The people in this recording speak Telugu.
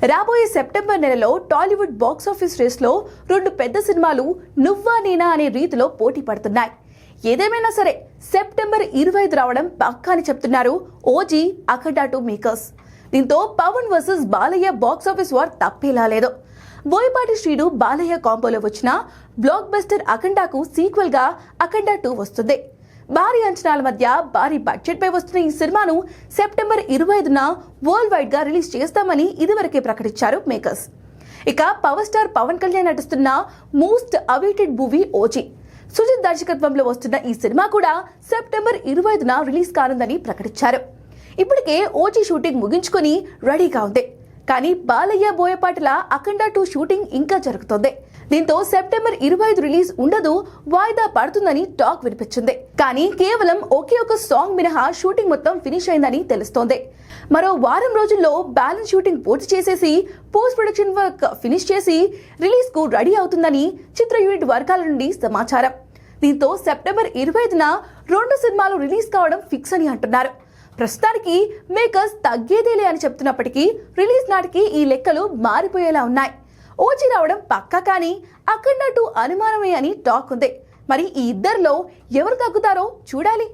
రాబోయే సెప్టెంబర్ నెలలో టాలీవుడ్ బాక్సాఫీస్ రేస్లో 2 పెద్ద సినిమాలు నువ్వా నేనా అనే రీతిలో పోటీ పడుతున్నాయి. ఏదేమైనా సరే సెప్టెంబర్ 25 రావడం పక్కా అని చెప్తున్నారు ఓజీ, అఖండ 2 మేకర్స్. దీంతో Pawan versus Balayya box office war తప్పేలా లేదు. బోయపాటి శ్రీను బాలయ్య కాంబోలో వచ్చిన బ్లాక్ బస్టర్ అఖండకు సీక్వెల్ గా అఖండ 2 వస్తుంది. భారీ అంచనాల మధ్య భారీ బడ్జెట్ పై వస్తున్న ఈ సినిమాను సెప్టెంబర్ 25న వరల్డ్ వైడ్ గా రిలీజ్ చేస్తామని ఇదివరకే ప్రకటించారు మేకర్స్. ఇక పవర్ స్టార్ పవన్ కళ్యాణ్ నటిస్తున్న most awaited movie OG, Sujith దర్శకత్వంలో వస్తున్న ఈ సినిమా కూడా సెప్టెంబర్ 25న రిలీజ్ కానుందని ప్రకటించారు. ఇప్పటికే ఓజీ షూటింగ్ ముగించుకొని రెడీగా ఉంది. కానీ బాలయ్య బోయపాటిల అఖండ 2 షూటింగ్ ఇంకా జరుగుతోంది. దీంతో సెప్టెంబర్ 25 రిలీజ్ ఉండదు, వాయిదా పడుతుందని టాక్ వినిపించింది. కానీ కేవలం ఒకే ఒక సాంగ్ మినహా షూటింగ్ మొత్తం ఫినిష్ అయిందని తెలుస్తోంది. మరో వారం రోజుల్లో బ్యాలెన్స్ షూటింగ్ పూర్తి చేసేసి పోస్ట్ ప్రొడక్షన్ వర్క్ ఫినిష్ చేసి రిలీజ్ కు రెడీ అవుతుందని చిత్ర యూనిట్ వర్గాల నుండి సమాచారం. దీంతో సెప్టెంబర్ 25న 2 సినిమాలు రిలీజ్ కావడం ఫిక్స్ అని అంటున్నారు. ప్రస్తుతానికి మేకర్స్ తగ్గేదేలే అని చెప్తున్నప్పటికీ రిలీజ్ నాటికి ఈ లెక్కలు మారిపోయేలా ఉన్నాయి. ఓజీ రావడం పక్కా, కానీ అఖండ 2 అనుమానమే అని టాక్ ఉంది. మరి ఈ ఇద్దరిలో ఎవరు తగ్గుతారో చూడాలి.